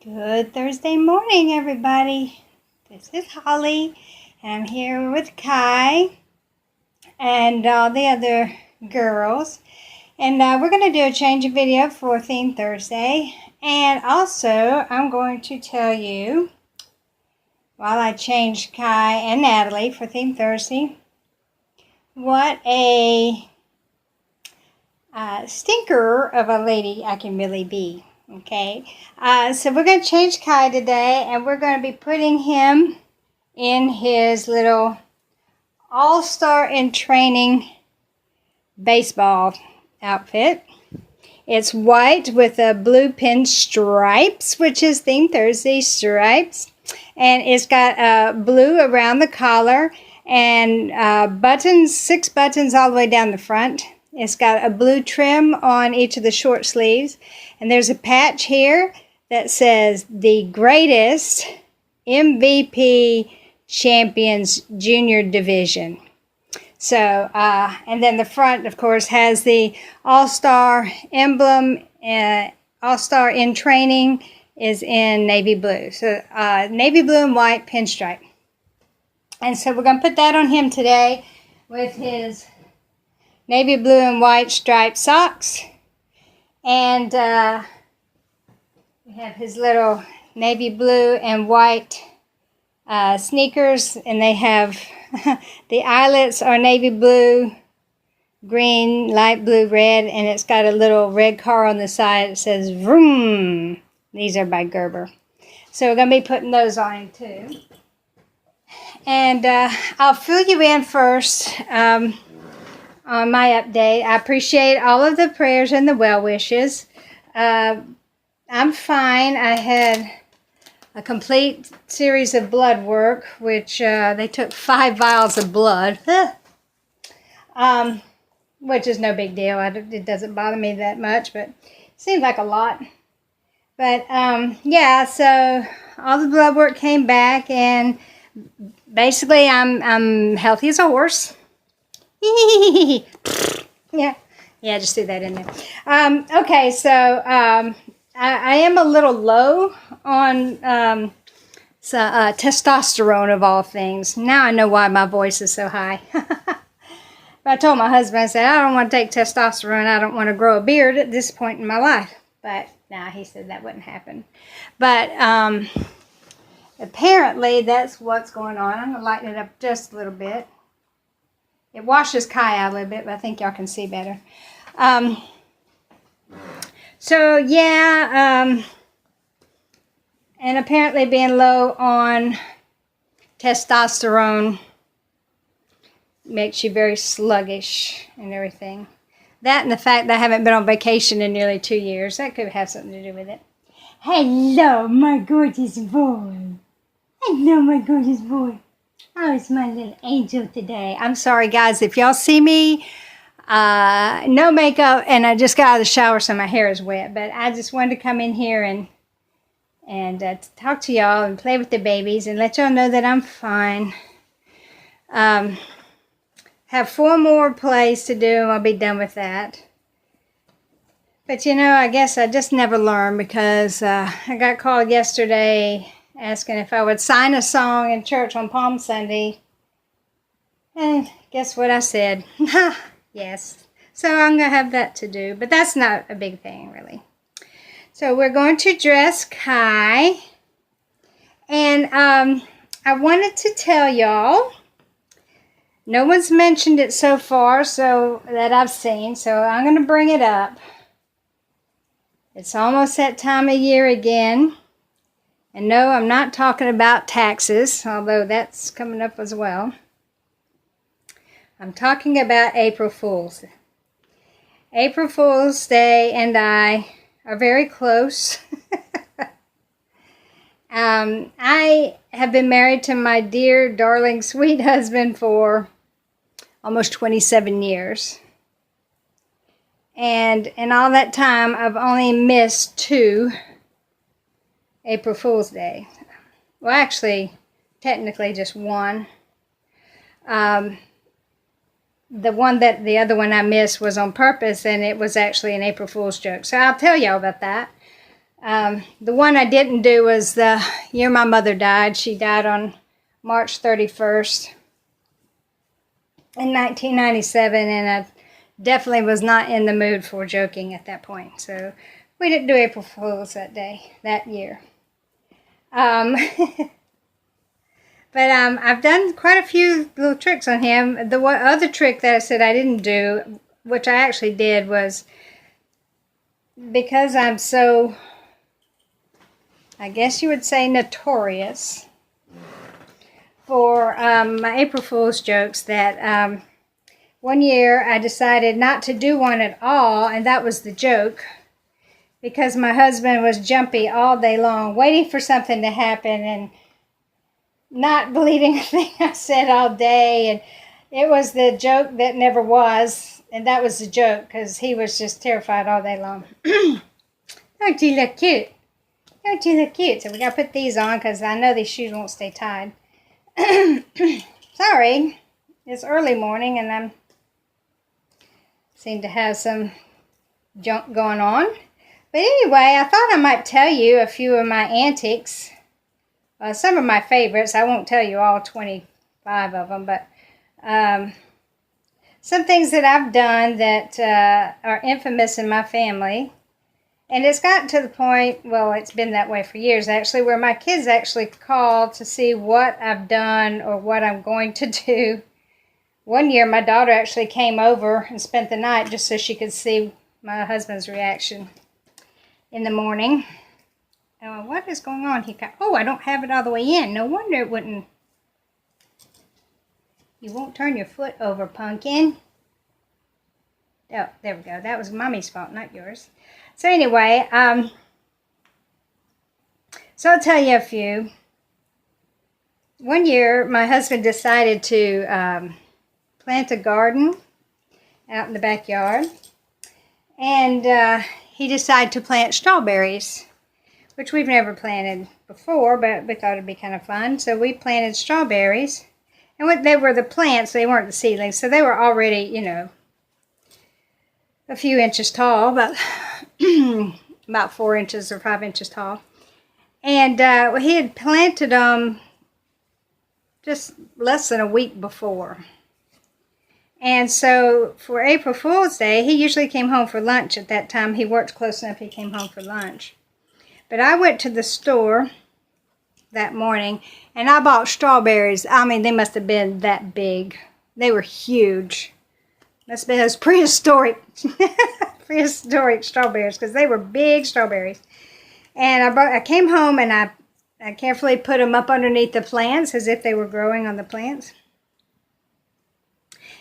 Good Thursday morning, everybody. This is Holly, and I'm here with Kai and all the other girls. And we're going to do a change of video for Theme Thursday. And also, I'm going to tell you, while I change Kai and Natalie for Theme Thursday, what a stinker of a lady I can really be. Okay, so we're going to change Kai today, and we're going to be putting him in his little all-star in training baseball outfit. It's white with a blue pinstripes, which is Theme Thursday stripes, and it's got blue around the collar and buttons, 6 buttons all the way down the front. It's got a blue trim on each of the short sleeves. And there's a patch here that says the greatest MVP champions junior division. So, and then the front, of course, has the all-star emblem. All-star in training is in navy blue. So, navy blue and white pinstripe. And so we're going to put that on him today with his navy blue and white striped socks. And we have his little navy blue and white sneakers. And they have, the eyelets are navy blue, green, light blue, red. And it's got a little red car on the side that says vroom. These are by Gerber. So we're going to be putting those on him too. And I'll fill you in first on my update. I appreciate all of the prayers and the well wishes. I'm fine. I had a complete series of blood work, which they took 5 vials of blood, which is no big deal. It doesn't bother me that much, but it seems like a lot. But yeah, so all the blood work came back, and basically I'm healthy as a horse. yeah, just do that in there. Okay, so I am a little low on testosterone of all things. Now I know why my voice is so high. But I told my husband, I said, I don't want to take testosterone. I don't want to grow a beard at this point in my life. But now he said that wouldn't happen. But apparently that's what's going on. I'm going to lighten it up just a little bit. It washes Kai out a little bit, but I think y'all can see better. So, yeah, and apparently being low on testosterone makes you very sluggish and everything. That and the fact that I haven't been on vacation in nearly 2 years, that could have something to do with it. Hello, my gorgeous boy. Hello, my gorgeous boy. Oh, it's my little angel today. I'm sorry, guys, if y'all see me, no makeup, and I just got out of the shower, so my hair is wet. But I just wanted to come in here and talk to y'all and play with the babies and let y'all know that I'm fine. Have 4 more plays to do, and I'll be done with that. But, you know, I guess I just never learn, because I got called yesterday asking if I would sign a song in church on Palm Sunday. And guess what I said? Yes. So I'm going to have that to do. But that's not a big thing, really. So we're going to dress Kai. And I wanted to tell y'all, no one's mentioned it so far so that I've seen. So I'm going to bring it up. It's almost that time of year again. And no, I'm not talking about taxes, although that's coming up as well. I'm talking about April Fool's. April Fool's Day and I are very close. I have been married to my dear, darling, sweet husband for almost 27 years. And in all that time, I've only missed 2 April Fool's Day. Well, actually, technically just 1. The other one I missed was on purpose, and it was actually an April Fool's joke. So I'll tell y'all about that. The one I didn't do was the year my mother died. She died on March 31st in 1997, and I definitely was not in the mood for joking at that point. So we didn't do April Fools that year. But I've done quite a few little tricks on him. The other trick that I said I didn't do, which I actually did, was because I'm so, I guess you would say, notorious for my April Fool's jokes, that one year I decided not to do one at all, and that was the joke, because my husband was jumpy all day long, waiting for something to happen and not believing a thing I said all day. And it was the joke that never was, and that was the joke, because he was just terrified all day long. Don't you look cute? Don't you look cute? So we got to put these on, because I know these shoes won't stay tied. Sorry, it's early morning, and I seem to have some junk going on. But anyway, I thought I might tell you a few of my antics. Some of my favorites. I won't tell you all 25 of them, but some things that I've done that are infamous in my family. And it's gotten to the point, well, it's been that way for years actually, where my kids actually call to see what I've done or what I'm going to do. One year, my daughter actually came over and spent the night just so she could see my husband's reaction in the morning. What is going on here? Oh, I don't have it all the way in. No wonder it wouldn't. You won't turn your foot over, Pumpkin. Oh, there we go. That was Mommy's fault, not yours. So anyway, so I'll tell you a few. One year, my husband decided to plant a garden out in the backyard. And he decided to plant strawberries, which we've never planted before, but we thought it'd be kind of fun. So we planted strawberries. And they were the plants, they weren't the seedlings. So they were already, you know, a few inches tall, about 4 inches or 5 inches tall. And he had planted them just less than a week before. And so for April Fool's Day, he usually came home for lunch at that time. He worked close enough, he came home for lunch. But I went to the store that morning, and I bought strawberries. I mean, they must have been that big. They were huge. Must have been those prehistoric strawberries, because they were big strawberries. And I came home, and I carefully put them up underneath the plants as if they were growing on the plants.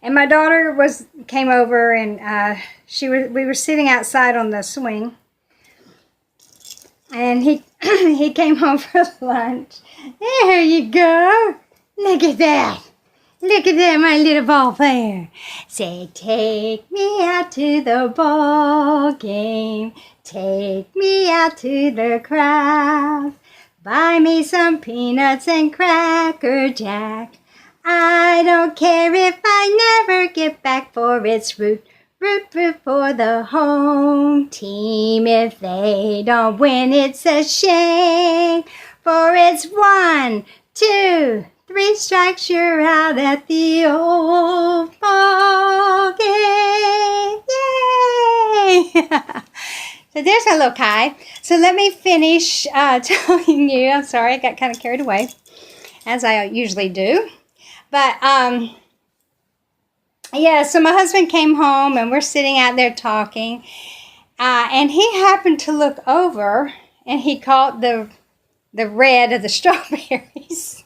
And my daughter came over, and we were sitting outside on the swing. And he came home for lunch. There you go. Look at that. Look at that, my little ball player. Say, take me out to the ball game. Take me out to the crowd. Buy me some peanuts and Cracker Jack. I don't care if I never get back, for it's root for the home team. If they don't win, it's a shame, for it's 1, 2, 3 strikes, you're out at the old ball game. Yay! So there's our little Kai. So let me finish telling you. I'm sorry, I got kind of carried away, as I usually do. But yeah, so my husband came home, and we're sitting out there talking, and he happened to look over, and he caught the red of the strawberries.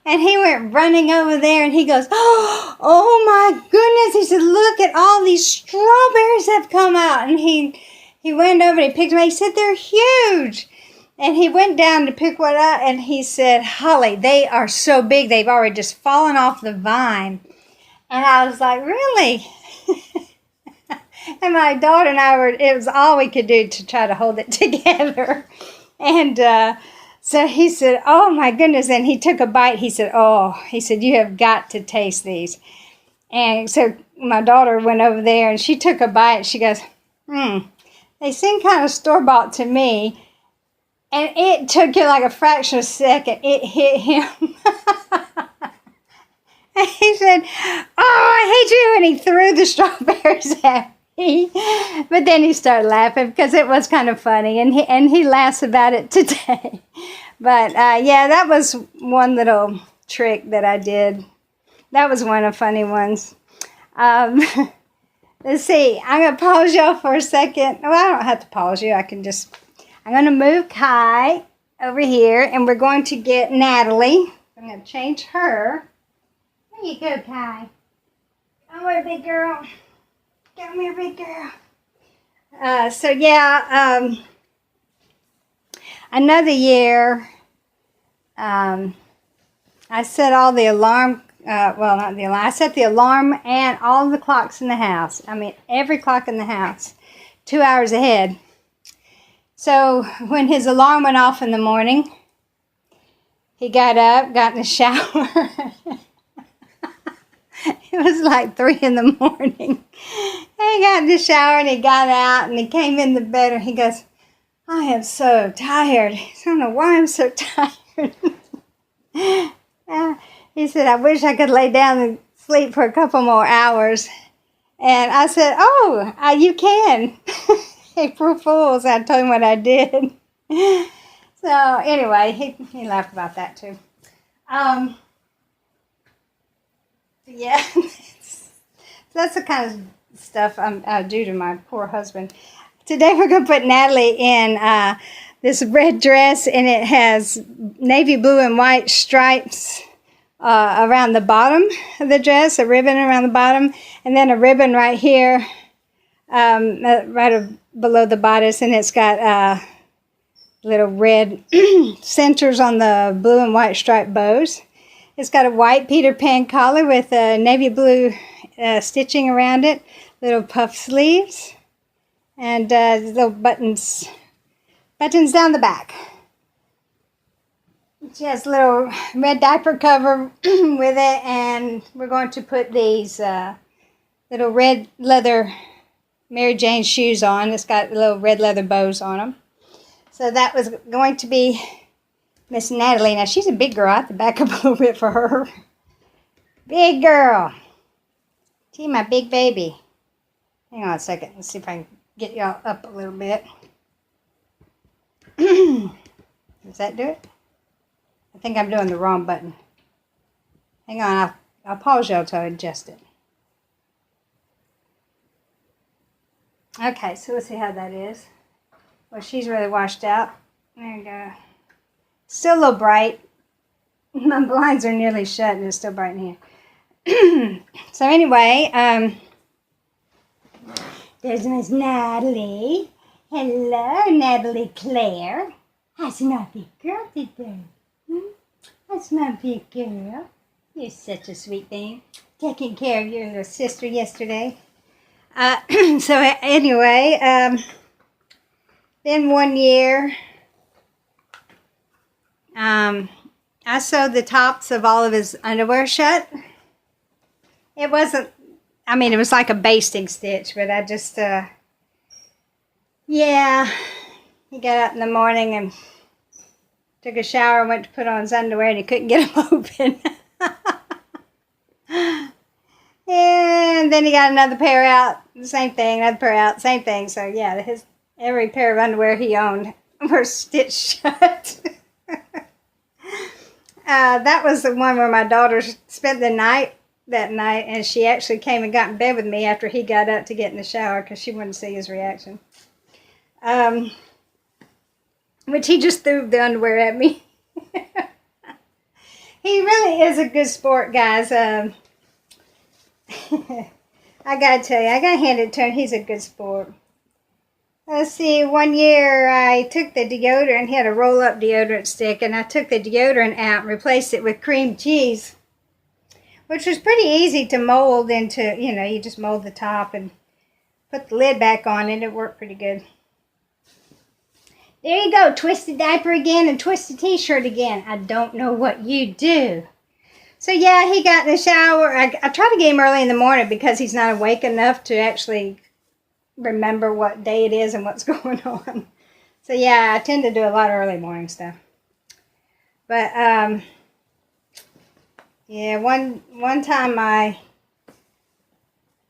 And he went running over there, and he goes, oh my goodness. He said, look at all these strawberries that have come out. And he went over and he picked them up. He said, they're huge. And he went down to pick one up, and he said, Holly, they are so big, they've already just fallen off the vine. And I was like, really? And my daughter and I it was all we could do to try to hold it together. And so he said, oh my goodness. And he took a bite. He said, you have got to taste these. And so my daughter went over there, and she took a bite. She goes, they seem kind of store-bought to me. And it took him like a fraction of a second. It hit him. And he said, "Oh, I hate you." And he threw the strawberries at me. But then he started laughing because it was kind of funny. And he laughs about it today. But yeah, that was one little trick that I did. That was one of the funny ones. Let's see. I'm going to pause y'all for a second. Well, I don't have to pause you. I'm going to move Kai over here, and we're going to get Natalie. I'm going to change her. There you go, Kai. Come here, big girl. Come here, big girl. So, yeah, another year, I set all the alarm, well, not the alarm. I set the alarm and all the clocks in the house. I mean, every clock in the house, 2 hours ahead. So when his alarm went off in the morning, he got up, got in the shower. It was like 3 in the morning. And he got in the shower and he got out and he came in the bed and he goes, "I am so tired." I don't know why I'm so tired. He said, "I wish I could lay down and sleep for a couple more hours." And I said, "Oh, you can." April Fools. I told him what I did. So anyway, he laughed about that too. Yeah, that's the kind of stuff I do to my poor husband. Today we're going to put Natalie in this red dress, and it has navy blue and white stripes around the bottom of the dress, a ribbon around the bottom, and then a ribbon right here, right below the bodice, and it's got little red centers on the blue and white striped bows. It's got a white Peter Pan collar with navy blue stitching around it, little puff sleeves, and little buttons down the back. She has a little red diaper cover with it, and we're going to put these little red leather Mary Jane shoes on. It's got little red leather bows on them. So that was going to be Miss Natalie. Now, she's a big girl. I have to back up a little bit for her. Big girl. See, my big baby. Hang on a second. Let's see if I can get y'all up a little bit. Does that do it? I think I'm doing the wrong button. Hang on. I'll pause y'all till I adjust it. Okay, so let's see how that is. Well, she's really washed out. There you go. Still a little bright. My blinds are nearly shut and it's still bright in here. So anyway, there's Miss Natalie. Hello, Natalie Claire. That's my big girl today. That's my big girl. You're such a sweet thing. Taking care of your little sister yesterday. So anyway, then one year, I sewed the tops of all of his underwear shut. It wasn't, I mean, it was like a basting stitch, but I just, yeah, he got up in the morning and took a shower and went to put on his underwear and he couldn't get them open. And then he got another pair out, same thing, another pair out, same thing. So yeah, every pair of underwear he owned were stitched shut. That was the one where my daughter spent the night that night, and she actually came and got in bed with me after he got up to get in the shower because she wanted to see his reaction. Which he just threw the underwear at me. He really is a good sport, guys. I gotta tell you, I gotta hand it to him. He's a good sport. Let's see, one year I took the deodorant, he had a roll-up deodorant stick, and I took the deodorant out and replaced it with cream cheese, which was pretty easy to mold into, you just mold the top and put the lid back on and it worked pretty good. There you go, twist the diaper again and twist the t-shirt again. I don't know what you do. So yeah, he got in the shower. I try to get him early in the morning because he's not awake enough to actually remember what day it is and what's going on. So yeah, I tend to do a lot of early morning stuff. But yeah, one time I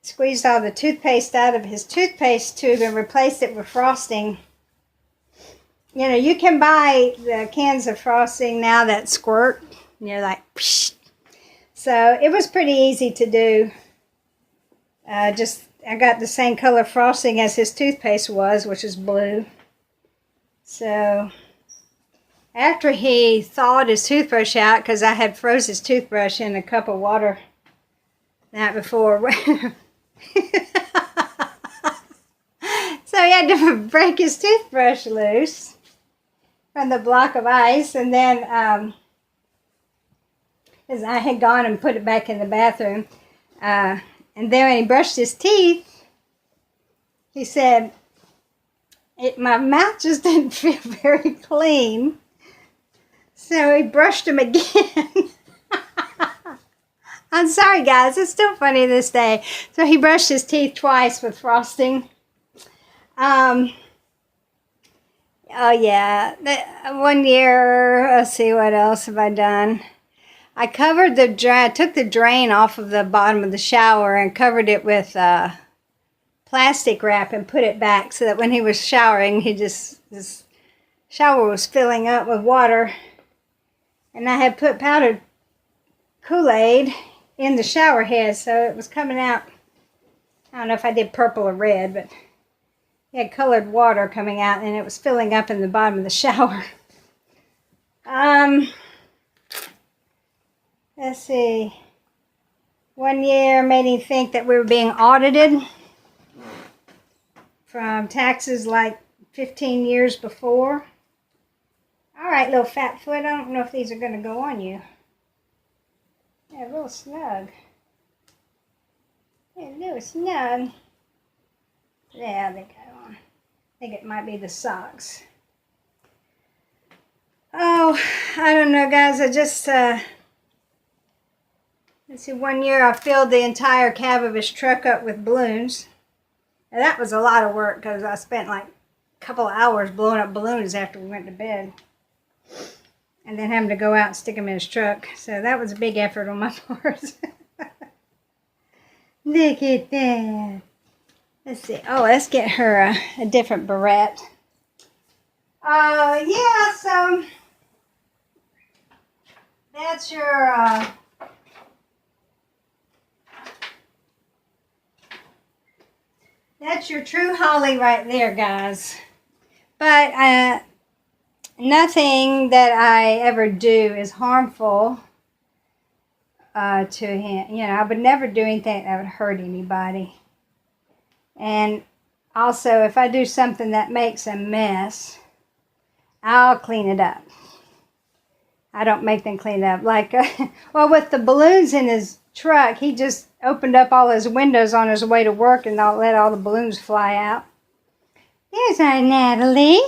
squeezed all the toothpaste out of his toothpaste tube and replaced it with frosting. You know, you can buy the cans of frosting now that squirt. And you're like, psh. So it was pretty easy to do. I got the same color frosting as his toothpaste was, which is blue. So after he thawed his toothbrush out, because I had froze his toothbrush in a cup of water the night before. So he had to break his toothbrush loose from the block of ice, and then as I had gone and put it back in the bathroom, and then when he brushed his teeth, he said, my mouth just didn't feel very clean. So he brushed them again. I'm sorry, guys. It's still funny this day. So he brushed his teeth twice with frosting. Oh, yeah. One year, let's see, what else have I done? I covered the drain. I took the drain off of the bottom of the shower and covered it with plastic wrap and put it back so that when he was showering, his shower was filling up with water. And I had put powdered Kool-Aid in the shower head, so it was coming out. I don't know if I did purple or red, but he had colored water coming out, and it was filling up in the bottom of the shower. Let's see. One year made him think that we were being audited from taxes like 15 years before. All right, little fat foot. I don't know if these are going to go on you. Yeah, a little snug. Yeah, a little snug. Yeah, they go on. I think it might be the socks. Oh, I don't know, guys. I just, let's see, one year I filled the entire cab of his truck up with balloons. And that was a lot of work because I spent like a couple of hours blowing up balloons after we went to bed. And then having to go out and stick them in his truck. So that was a big effort on my part. Look at that. Let's see. Oh, let's get her a different barrette. Yeah, so that's your true holly right there, guys. But nothing that I ever do is harmful to him. You know, I would never do anything that would hurt anybody. And also, if I do something that makes a mess, I'll clean it up. I don't make them clean it up. Like, well, with the balloons in his truck, he just opened up all his windows on his way to work and let all the balloons fly out. There's our Natalie.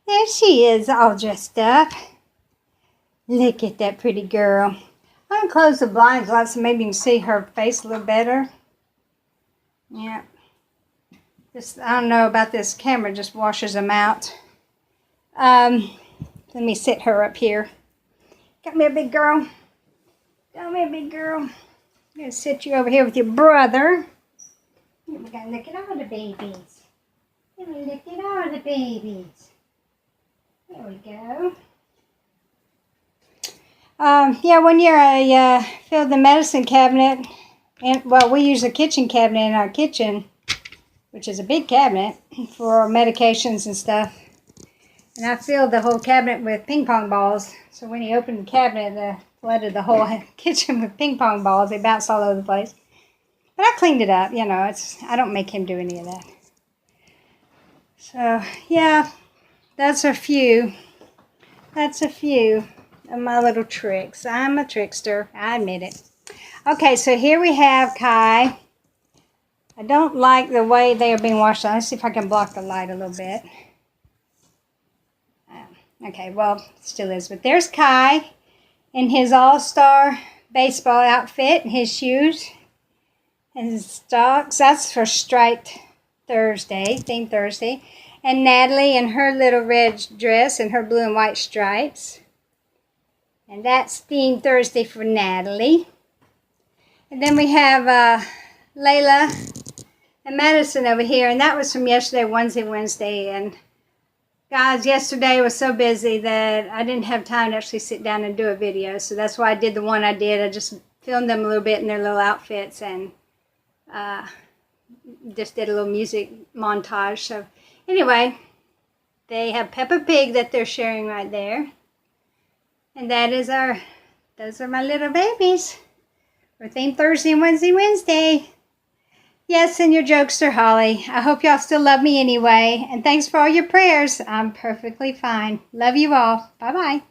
There she is, all dressed up. Look at that pretty girl. I'm going to close the blinds a lot so maybe you can see her face a little better. Yeah. Just, I don't know about this camera, just washes them out. Let me sit her up here. Come here, big girl. Come here, big girl. I'm going to sit you over here with your brother. We're going to look at all the babies. Let me look at all the babies. There we go. Yeah, one year I filled the medicine cabinet. And, well, we use a kitchen cabinet in our kitchen, which is a big cabinet for medications and stuff. And I filled the whole cabinet with ping pong balls. So when he opened the cabinet, it flooded the whole kitchen with ping pong balls. They bounced all over the place. But I cleaned it up, you know. I don't make him do any of that. So, yeah, that's a few. That's a few of my little tricks. I'm a trickster. I admit it. Okay, so here we have Kai. I don't like the way they are being washed on. Let's see if I can block the light a little bit. Okay, well, it still is. But there's Kai in his all-star baseball outfit and his shoes and his socks. That's for striped Thursday, Theme Thursday. And Natalie in her little red dress and her blue and white stripes. And that's Theme Thursday for Natalie. And then we have Layla and Madison over here. And that was from yesterday, Wednesday. And guys, yesterday was so busy that I didn't have time to actually sit down and do a video. So that's why I did the one I did. I just filmed them a little bit in their little outfits and just did a little music montage. So anyway, they have Peppa Pig that they're sharing right there. And those are my little babies for Theme Thursday and Wednesday. Yes, and your jokester, Holly. I hope y'all still love me anyway. And thanks for all your prayers. I'm perfectly fine. Love you all. Bye-bye.